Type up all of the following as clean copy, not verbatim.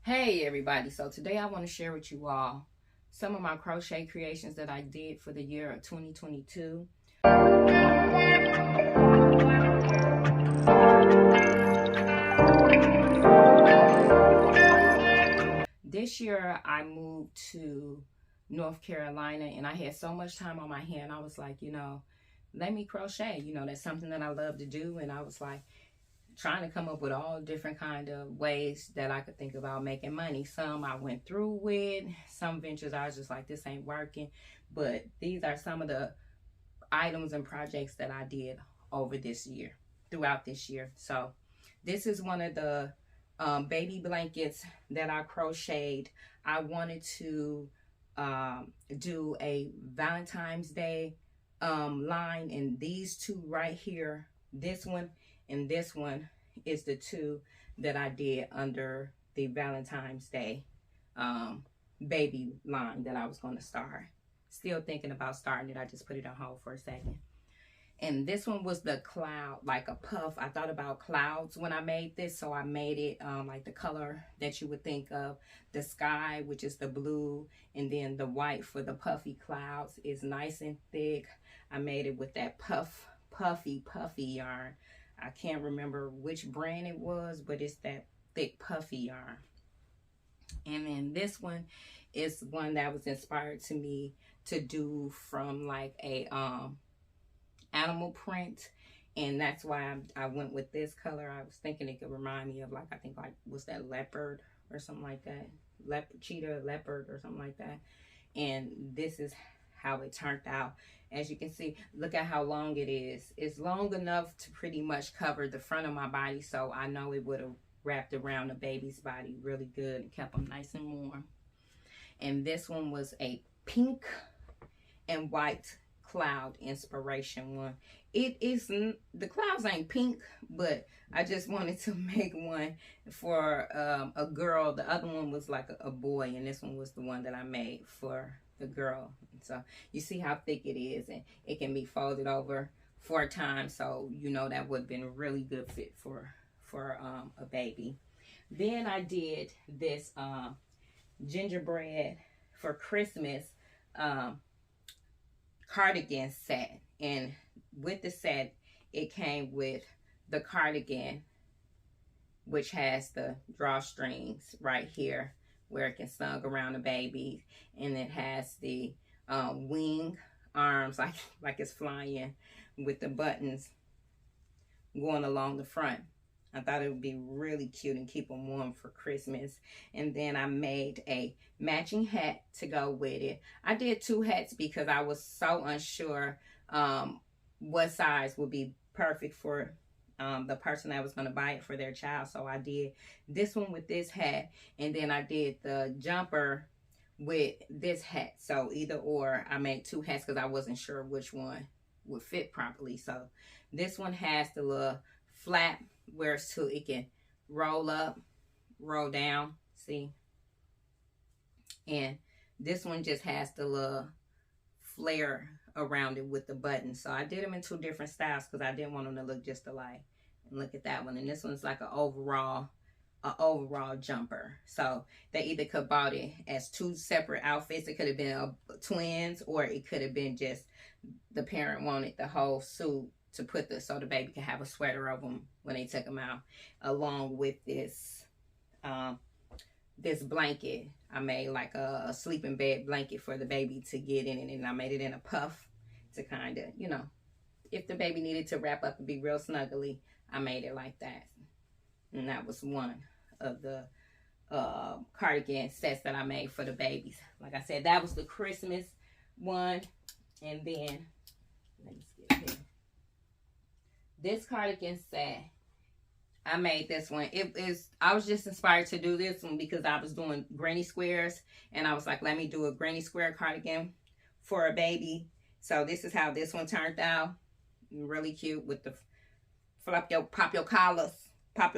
Hey everybody, so today I want to share with you all some of my crochet creations that I did for the year of 2022. This year I moved to North Carolina and I had so much time on my hand. I was like, let me crochet. That's something that I love to do, and I was like, trying to come up with all different kind of ways that I could think about making money. Some I went through with, some ventures I was just like, this ain't working. But these are some of the items and projects that I did over this year, throughout this year. So this is one of the baby blankets that I crocheted. I wanted to do a Valentine's Day line, and these two right here, this one and this one, is the two that I did under the Valentine's Day baby line that I was going to start. Still thinking about starting it. I just put it on hold for a second. And this one was the cloud, like a puff. I thought about clouds when I made this, so I made it like the color that you would think of the sky, which is the blue, and then the white for the puffy clouds is nice and thick. I made it with that puffy yarn. I can't remember which brand it was, but it's that thick puffy yarn. And then this one is one that was inspired to me to do from like a animal print, and that's why I went with this color. I was thinking it could remind me of, like, I think, like, was that leopard or something like that, cheetah, leopard or something like that. And this is how it turned out. As you can see, look at how long it is. It's long enough to pretty much cover the front of my body, so I know it would have wrapped around the baby's body really good and kept them nice and warm. And this one was a pink and white cloud inspiration one. It isn't, the clouds ain't pink, but I just wanted to make one for a girl. The other one was like a boy, and this one was the one that I made for the girl. So you see how thick it is, and it can be folded over 4 times, so that would have been a really good fit for a baby. Then I did this gingerbread for Christmas cardigan set, and with the set it came with the cardigan, which has the drawstrings right here where it can snug around the baby, and it has the wing arms like it's flying, with the buttons going along the front. I thought it would be really cute and keep them warm for Christmas. And then I made a matching hat to go with it. I did 2 hats because I was so unsure what size would be perfect for the person that was going to buy it for their child. So I did this one with this hat, and then I did the jumper with this hat. So either or, I made 2 hats because I wasn't sure which one would fit properly. So this one has the little flap where it can roll up, roll down, see? And this one just has the little flare around it with the button. So I did them in 2 different styles because I didn't want them to look just alike. And look at that one. And this one's like an overall jumper. So they either could bought it as 2 separate outfits. It could have been twins, or it could have been just the parent wanted the whole suit to put so the baby can have a sweater over them when they took them out, along with this this blanket. I made like a sleeping bed blanket for the baby to get in, and I made it in a puff to kind of, if the baby needed to wrap up and be real snuggly, I made it like that. And that was one of the cardigan sets that I made for the babies. Like I said, that was the Christmas one. And then let me skip here. This cardigan set, I made this one. I was just inspired to do this one because I was doing granny squares, and I was like, let me do a granny square cardigan for a baby. So this is how this one turned out. Really cute with the pop your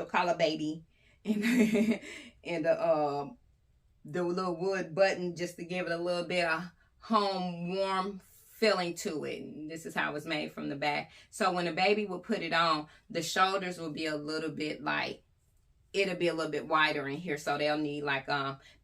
collar baby, and and the little wood button just to give it a little bit of home warm feeling to it. And this is how it's made from the back. So when the baby would put it on, the shoulders would be a little bit like it'll be a little bit wider in here, so they'll need like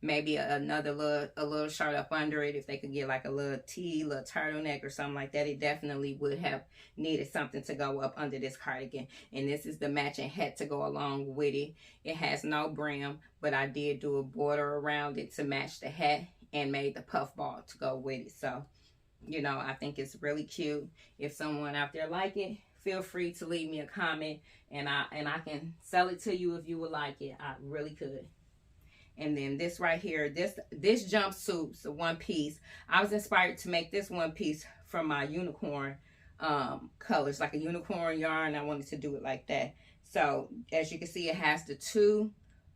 maybe another little shirt up under it. If they could get like a little little turtleneck or something like that, it definitely would have needed something to go up under this cardigan. And this is the matching hat to go along with it. It has no brim, but I did do a border around it to match the hat and made the puff ball to go with it. So, you know, I think it's really cute. If someone out there like it, feel free to leave me a comment, and I can sell it to you if you would like it. I really could. And then this right here, this jumpsuit's a one piece. I was inspired to make this one piece from my unicorn colors, like a unicorn yarn. I wanted to do it like that. So as you can see, it has the two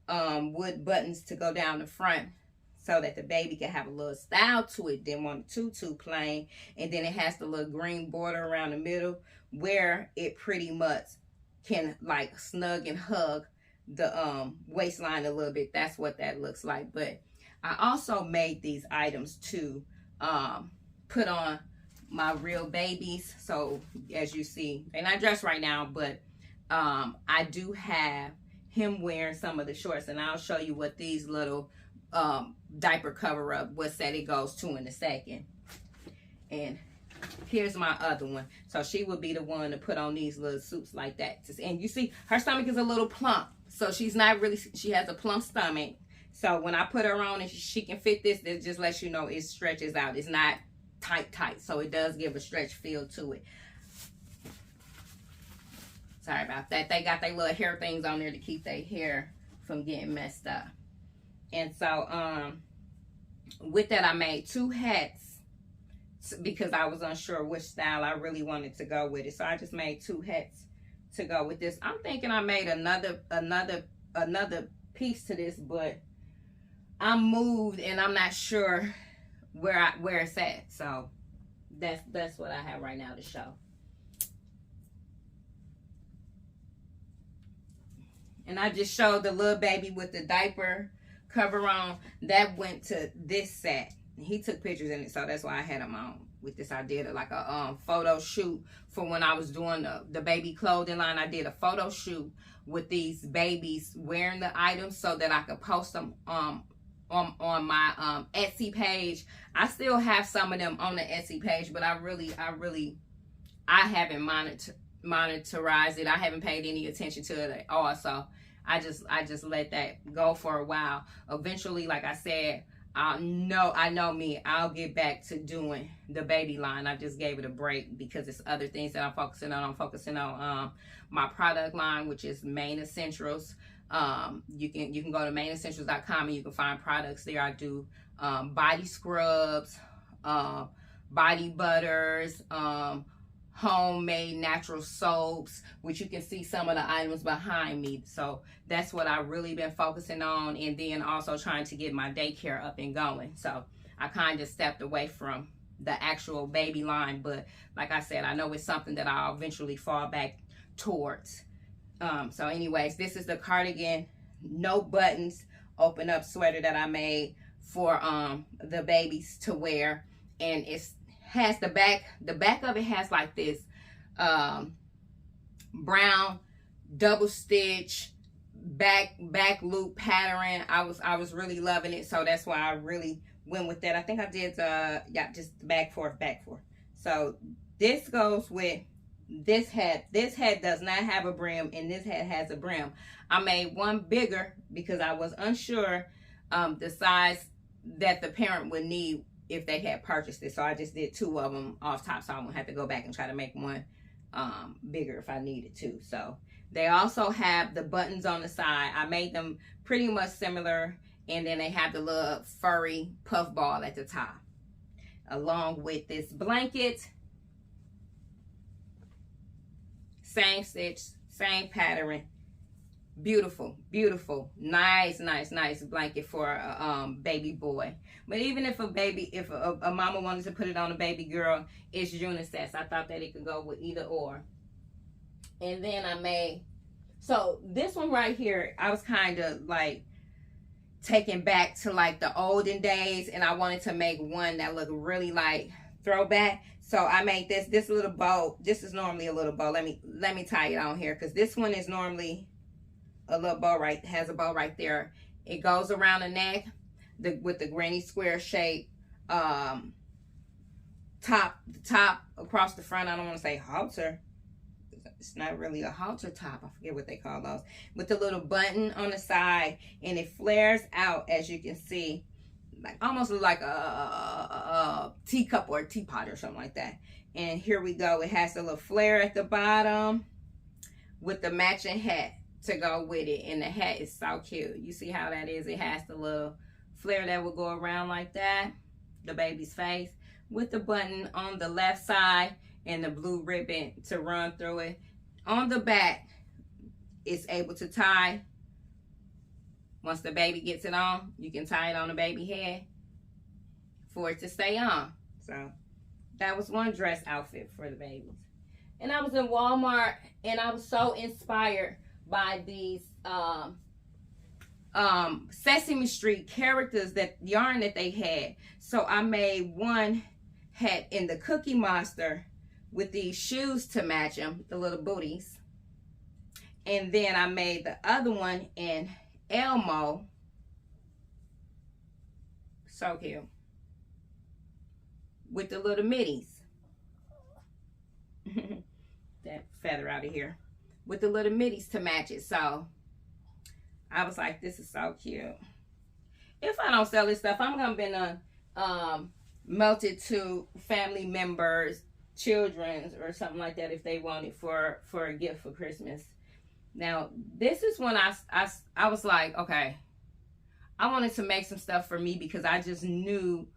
wood buttons to go down the front, so that the baby can have a little style to it. Then want the tutu plain, and then it has the little green border around the middle where it pretty much can like snug and hug the waistline a little bit. That's what that looks like. But I also made these items to put on my real babies. So as you see, they're not dressed right now, but I do have him wearing some of the shorts, and I'll show you what these little diaper cover up, what set it goes to in a second. And here's my other one. So she would be the one to put on these little suits like that. And you see her stomach is a little plump, so she's not really, she has a plump stomach. So when I put her on and she can fit this, it just lets you know it stretches out. It's not tight, so it does give a stretch feel to it. Sorry about that. They got their little hair things on there to keep their hair from getting messed up. And so with that, I made two hats because I was unsure which style I really wanted to go with it. So I just made two hats to go with this. I'm thinking I made another piece to this, but I moved and I'm not sure where it's at. So that's what I have right now to show. And I just showed the little baby with the diaper cover on. That went to this set. He took pictures in it, so that's why I had him on with this. I did like a photo shoot for when I was doing the baby clothing line. I did a photo shoot with these babies wearing the items so that I could post them on my Etsy page. I still have some of them on the Etsy page, but I haven't monetized it. I haven't paid any attention to it at all. So I just let that go for a while. Eventually, like I said, I know me, I'll get back to doing the baby line. I just gave it a break because it's other things that I'm focusing on. I'm focusing on my product line, which is Main Essentials. You can go to mainessentials.com and you can find products there. I do body scrubs, body butters, homemade natural soaps, which you can see some of the items behind me. So that's what I've really been focusing on, and then also trying to get my daycare up and going. So I kind of stepped away from the actual baby line, but like I said, I know it's something that I'll eventually fall back towards. So anyways, this is the cardigan, no buttons, open up sweater that I made for the babies to wear. And it's has the back of it has like this brown double stitch back loop pattern. I was really loving it, so that's why I really went with that. I think I did just back forth. So this goes with this hat. This hat does not have a brim, and this hat has a brim. I made one bigger because I was unsure the size that the parent would need if they had purchased it. So I just did two of them off top, so I won't have to go back and try to make one bigger if I needed to. So they also have the buttons on the side. I made them pretty much similar, and then they have the little furry puff ball at the top, along with this blanket. Same stitch, same pattern. Beautiful, nice blanket for a baby boy. But even if a mama wanted to put it on a baby girl, it's unisex. I thought that it could go with either or. And then I made, so this one right here, I was kind of like taken back to like the olden days, and I wanted to make one that looked really like throwback. So I made this little bow. This is normally a little bow. Let me tie it on here, because this one is normally a little bow has a bow right there. It goes around the neck with the granny square shape top across the front. I don't want to say halter. It's not really a halter top. I forget what they call those. With the little button on the side, and it flares out, as you can see, like almost like a teacup or a teapot or something like that. And here we go. It has a little flare at the bottom with the matching hat to go with it, and the hat is so cute. You see how that is? It has the little flare that will go around like that, the baby's face, with the button on the left side and the blue ribbon to run through it. On the back, it's able to tie. Once the baby gets it on, you can tie it on the baby head for it to stay on. So that was one dress outfit for the babies. And I was in Walmart, and I was so inspired by these Sesame Street characters, that yarn that they had. So I made one hat in the Cookie Monster with these shoes to match them, the little booties. And then I made the other one in Elmo. So cute. With the little middies. That feather out of here. With the little middies to match it. So I was like, this is so cute. If I don't sell this stuff, I'm gonna be melt it to family members, children's, or something like that if they want it for a gift for Christmas. Now, this is when I was like, okay, I wanted to make some stuff for me, because I just knew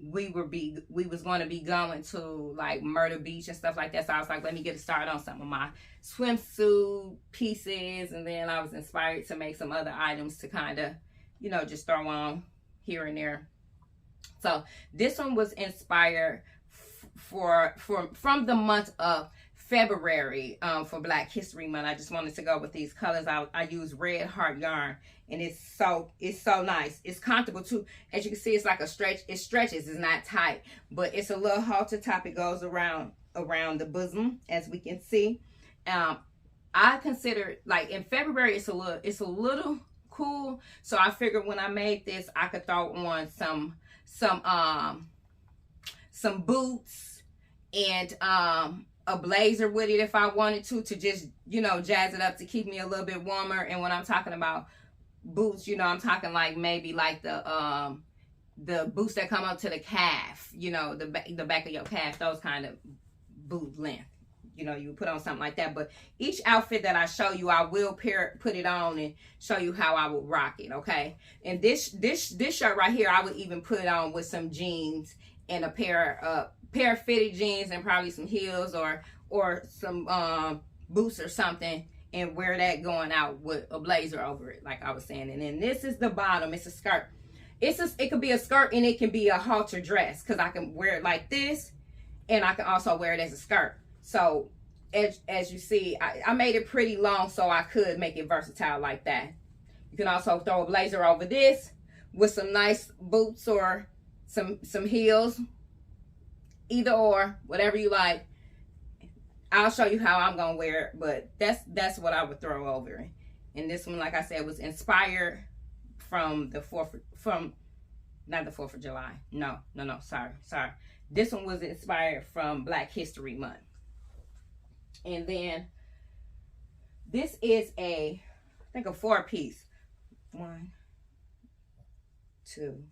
we was going to be going to like Myrtle Beach and stuff like that. So I was like, let me get a start on some of my swimsuit pieces, and then I was inspired to make some other items to kind of, you know, just throw on here and there. So this one was inspired from the month of February for Black History Month. I just wanted to go with these colors. I use red heart yarn, and it's so nice. It's comfortable too. As you can see, it's like a stretch. It stretches. It's not tight, but it's a little halter top. It goes around the bosom, as we can see. I consider, like, in February it's a little cool, so I figured when I made this, I could throw on some boots and a blazer with it if I wanted to just, you know, jazz it up to keep me a little bit warmer. And when I'm talking about boots, you know, I'm talking like maybe like the boots that come up to the calf, you know, the back of your calf, those kind of boot length. You know, you put on something like that. But each outfit that I show you, I will put it on and show you how I would rock it, okay? And this shirt right here, I would even put it on with some jeans and a pair of fitted jeans and probably some heels or some boots or something, and wear that going out with a blazer over it, like I was saying. And then this is the bottom. It's a skirt. It could be a skirt, and it can be a halter dress, because I can wear it like this, and I can also wear it as a skirt. So as you see, I made it pretty long so I could make it versatile like that. You can also throw a blazer over this with some nice boots or some heels. Either or, whatever you like. I'll show you how I'm gonna wear it, but that's what I would throw over it. And this one, like I said, was inspired from not the 4th of July. No, sorry. This one was inspired from Black History Month. And then this is I think a 4-piece. 1, 2,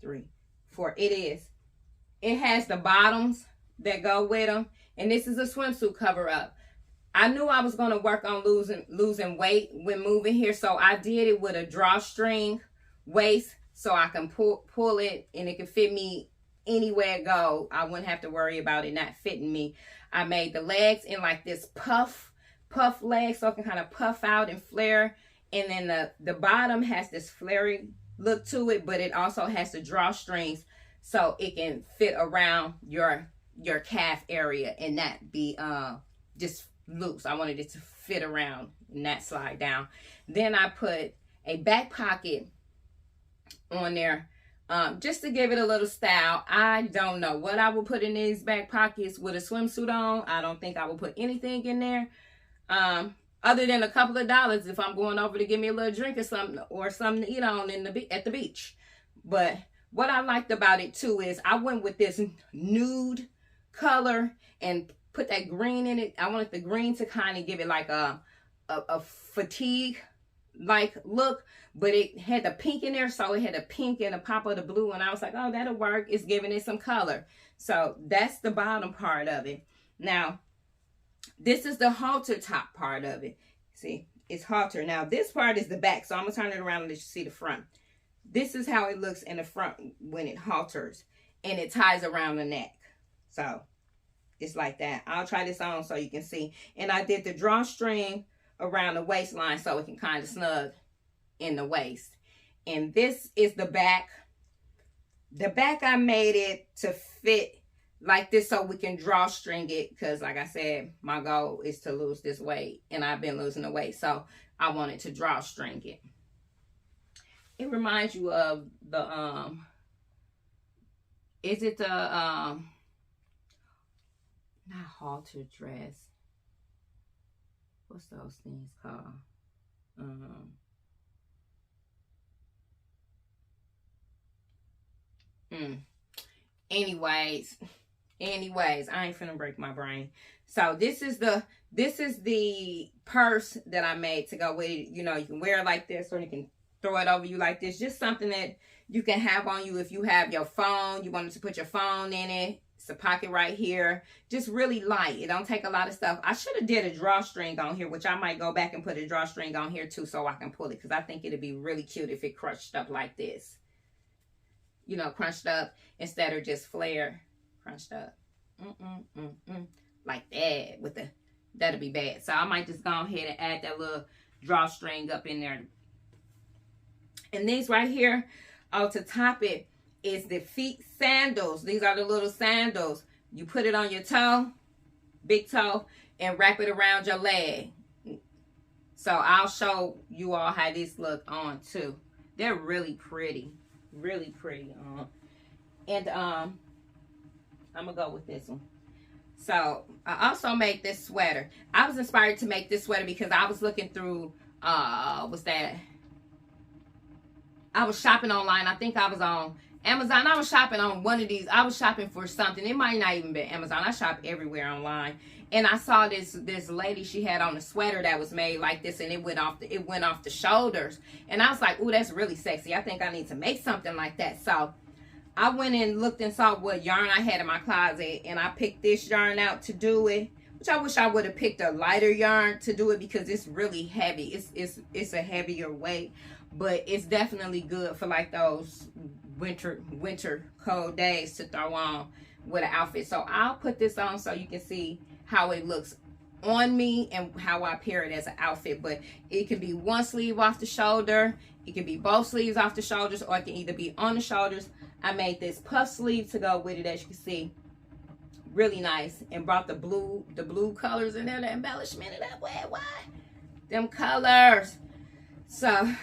3, 4. It has the bottoms that go with them, and this is a swimsuit cover up. I knew I was going to work on losing weight when moving here, so I did it with a drawstring waist, so I can pull it, and it can fit me anywhere I go. I wouldn't have to worry about it not fitting me. I made the legs in like this puff leg, so it can kind of puff out and flare, and then the bottom has this flary look to it, but it also has the drawstrings, so it can fit around your calf area and not be just loose. I wanted it to fit around and not slide down. Then I put a back pocket on there just to give it a little style. I don't know what I will put in these back pockets with a swimsuit on. I don't think I will put anything in there. other than a couple of dollars if I'm going over to get me a little drink or something to eat on at the beach. But what I liked about it too is I went with this nude color and put that green in it. I wanted the green to kind of give it like a fatigue like look, but it had the pink in there, so it had a pink and a pop of the blue, and I was like, oh, that'll work. It's giving it some color. So that's the bottom part of it. Now this is the halter top part of it. See, it's halter. Now this part is the back, so I'm gonna turn it around and let you see the front. This is how it looks in the front when it halters, and it ties around the neck. So it's like that. I'll try this on so you can see. And I did the drawstring around the waistline so it can kind of snug in the waist. And this is the back. The back, I made it to fit like this so we can drawstring it, because like I said, my goal is to lose this weight, and I've been losing the weight, so I wanted to drawstring it. It reminds you of the is it the not halter dress, what's those things called? Anyways, I ain't finna break my brain. So this is the purse that I made to go with it. You know, you can wear it like this, or you can throw it over you like this. Just something that you can have on you if you have your phone. You wanted to put your phone in it. It's a pocket right here. Just really light. It don't take a lot of stuff. I should have did a drawstring on here, which I might go back and put a drawstring on here too so I can pull it, because I think it'd be really cute if it crunched up like this. You know, crunched up instead of just flare crunched up. Like that with the, that'll be bad. So I might just go ahead and add that little drawstring up in there. And these right here, to top it, is the feet sandals. These are the little sandals. You put it on your toe, big toe, and wrap it around your leg. So I'll show you all how these look on too. They're really pretty. Really pretty. And I'm gonna go with this one. So I also made this sweater. I was inspired to make this sweater because I was looking through I was shopping online. I think I was on Amazon. I was shopping on one of these. I was shopping for something. It might not even be Amazon. I shop everywhere online. And I saw this lady, she had on a sweater that was made like this, and it went off the shoulders. And I was like, ooh, that's really sexy. I think I need to make something like that. So I went and looked and saw what yarn I had in my closet, and I picked this yarn out to do it, which I wish I would have picked a lighter yarn to do it because it's really heavy. It's a heavier weight, but it's definitely good for like those winter cold days to throw on with an outfit. So I'll put this on so you can see how it looks on me and how I pair it as an outfit. But it can be one sleeve off the shoulder, it can be both sleeves off the shoulders, or it can either be on the shoulders. I made this puff sleeve to go with it, as you can see. Really nice, and brought the blue colors in there, the embellishment of that. Why them colors? So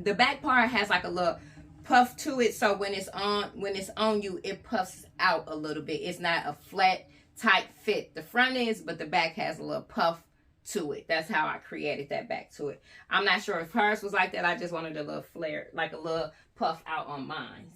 the back part has like a little puff to it, so when it's on you, it puffs out a little bit. It's not a flat tight fit. The front is, but the back has a little puff to it. That's how I created that back to it. I'm not sure if hers was like that. I just wanted a little flare, like a little puff out on mine.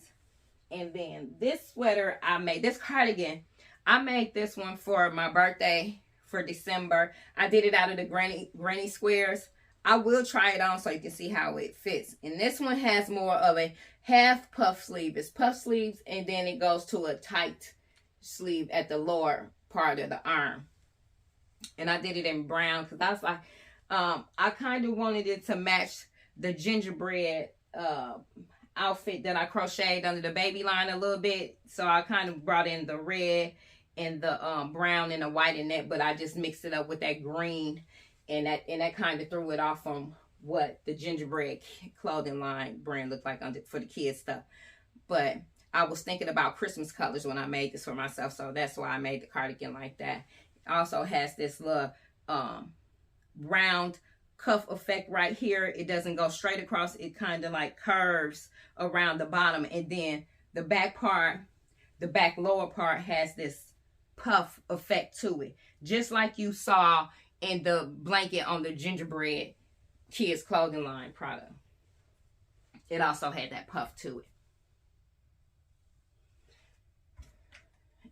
And then this sweater I made, this cardigan, I made this one for my birthday for December. I did it out of the granny squares. I will try it on so you can see how it fits. And this one has more of a half puff sleeve. It's puff sleeves, and then it goes to a tight sleeve at the lower part of the arm. And I did it in brown because I was like, I kind of wanted it to match the gingerbread outfit that I crocheted under the baby line a little bit. So I kind of brought in the red and the brown and the white in that, but I just mixed it up with that green, and that kind of threw it off from what the gingerbread clothing line brand looked like for the kids stuff. But I was thinking about Christmas colors when I made this for myself, so that's why I made the cardigan like that. It also has this little round cuff effect right here. It doesn't go straight across. It kind of like curves around the bottom, and then the back part, the back lower part, has this puff effect to it, just like you saw and the blanket on the gingerbread kids clothing line product. It also had that puff to it.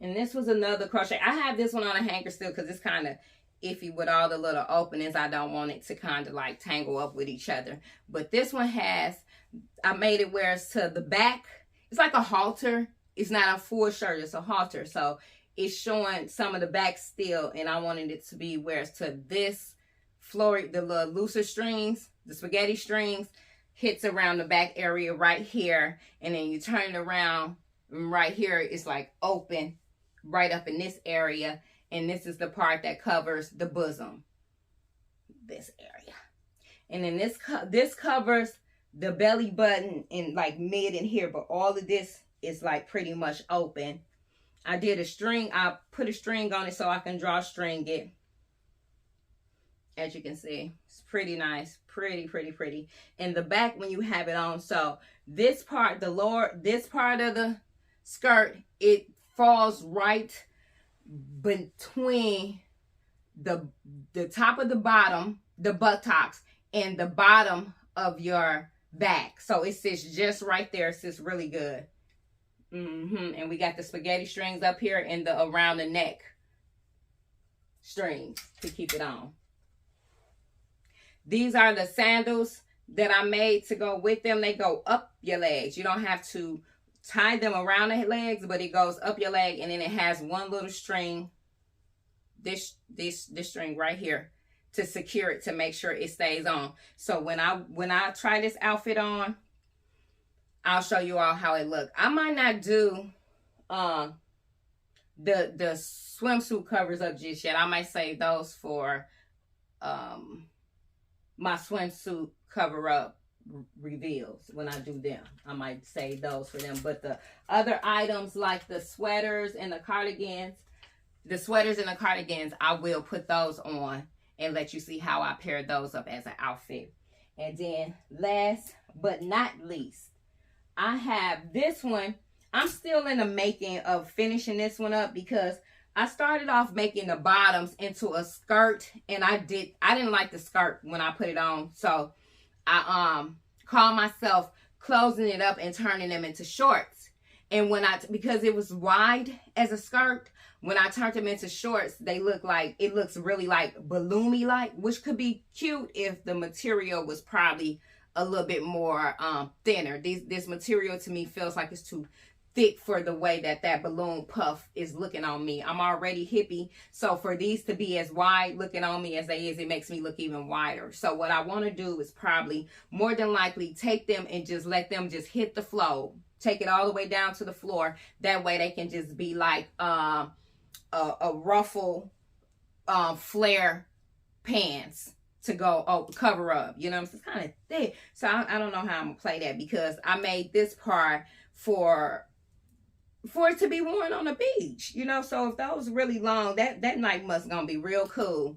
And this was another crochet. I have this one on a hanger still because it's kind of iffy with all the little openings. I don't want it to kind of like tangle up with each other. But this one has, I made it where it's to the back. It's like a halter. It's not a full shirt. It's a halter. So it's showing some of the back still. And I wanted it to be where it's to this floor, the little looser strings, the spaghetti strings, hits around the back area right here. And then you turn it around and right here. It's like open right up in this area. And this is the part that covers the bosom, this area. And then this covers the belly button in like mid in here, but all of this is like pretty much open. I did a string, I put a string on it so I can draw string it. As you can see, it's pretty nice, pretty. In the back when you have it on, so this part, this part of the skirt, it falls right between the top of the bottom, the buttocks, and the bottom of your back. So it sits just right there. It sits really good. And we got the spaghetti strings up here and the around the neck strings to keep it on. These are the sandals that I made to go with them. They go up your legs. You don't have to tie them around the legs, but it goes up your leg, and then it has one little string, this string right here, to secure it, to make sure it stays on. So when I try this outfit on, I'll show you all how it looks. I might not do the swimsuit covers up just yet. I might save those for my swimsuit cover up reveals when I do them. I might save those for them. But the other items like the sweaters and the cardigans, I will put those on and let you see how I pair those up as an outfit. And then last but not least, I have this one. I'm still in the making of finishing this one up because I started off making the bottoms into a skirt, and I didn't like the skirt when I put it on. So I called myself closing it up and turning them into shorts. And because it was wide as a skirt, when I turned them into shorts, it looks really like balloomy like, which could be cute if the material was probably a little bit more thinner. This material to me feels like it's too thick for the way that balloon puff is looking on me. I'm already hippie, so for these to be as wide looking on me as they is, it makes me look even wider. So what I want to do is probably more than likely take them and just let them just hit the floor, take it all the way down to the floor. That way they can just be like a ruffle flare pants to go cover up, you know. It's kind of thick, so I don't know how I'm gonna play that, because I made this part for it to be worn on the beach, you know. So if those really long, that night must gonna be real cool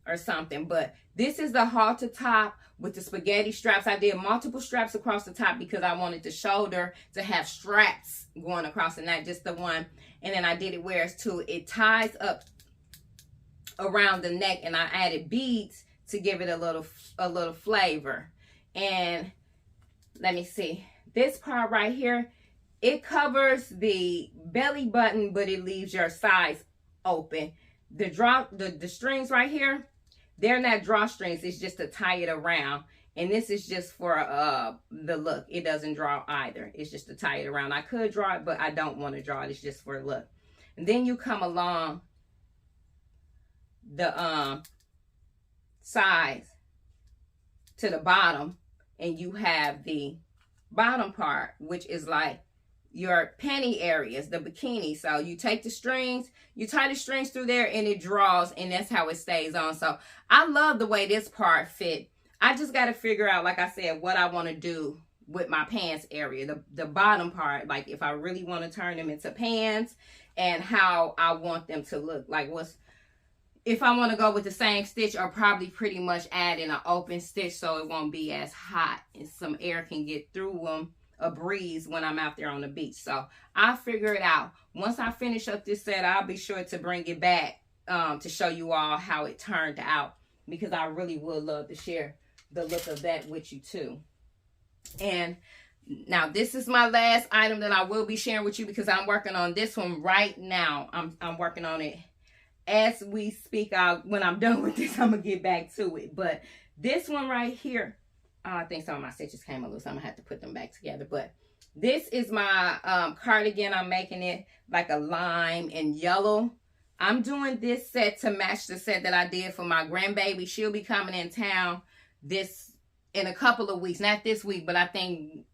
or something. But this is the halter top with the spaghetti straps. I did multiple straps across the top because I wanted the shoulder to have straps going across and not just the one. And then I did it where it ties up around the neck, and I added beads to give it a little flavor. And let me see, this part right here, it covers the belly button, but it leaves your sides open. The strings right here, they're not drawstrings. It's just to tie it around. And this is just for the look. It doesn't draw either. It's just to tie it around. I could draw it, but I don't want to draw it. It's just for look. And then you come along the sides to the bottom, and you have the bottom part, which is like your panty areas, the bikini. So you take the strings, you tie the strings through there, and it draws, and that's how it stays on. So I love the way this part fit. I just got to figure out, like I said, what I want to do with my pants area, the bottom part, like if I really want to turn them into pants, and how I want them to look. Like if I want to go with the same stitch, or probably pretty much add in an open stitch so it won't be as hot and some air can get through them, a breeze when I'm out there on the beach. So I'll figure it out. Once I finish up this set, I'll be sure to bring it back to show you all how it turned out, because I really would love to share the look of that with you too. And now this is my last item that I will be sharing with you, because I'm working on this one right now. I'm working on it as we speak. When I'm done with this, I'm gonna get back to it. But this one right here, I think some of my stitches came loose. I'm gonna have to put them back together. But this is my cardigan. I'm making it like a lime and yellow. I'm doing this set to match the set that I did for my grandbaby. She'll be coming in town in a couple of weeks. Not this week, but I think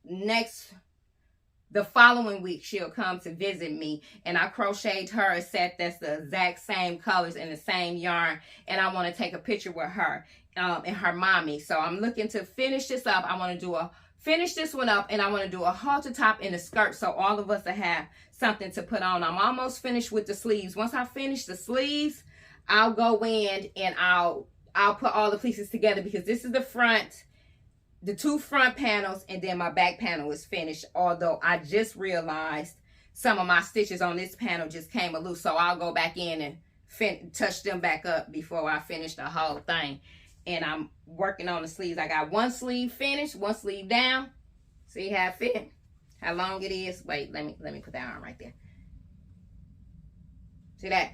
the following week she'll come to visit me. And I crocheted her a set that's the exact same colors and the same yarn. And I want to take a picture with her and her mommy. So I'm looking to finish this up. I want to finish this one up, and I want to do a halter top and a skirt, so all of us will have something to put on. I'm almost finished with the sleeves. Once I finish the sleeves, I'll go in and I'll put all the pieces together, because this is the front, the two front panels, and then my back panel is finished. Although I just realized some of my stitches on this panel just came loose, so I'll go back in and touch them back up before I finish the whole thing. And I'm working on the sleeves. I got one sleeve finished, one sleeve down. See how it fit? How long it is? Wait, let me put that on right there. See that?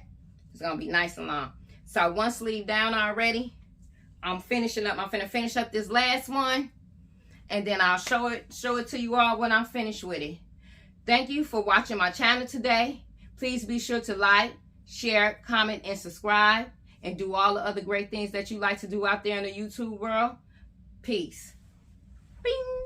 It's gonna be nice and long. So one sleeve down already. I'm finishing up. I'm finna finish up this last one, and then I'll show it to you all when I'm finished with it. Thank you for watching my channel today. Please be sure to like, share, comment, and subscribe, and do all the other great things that you like to do out there in the YouTube world. Peace. Bing.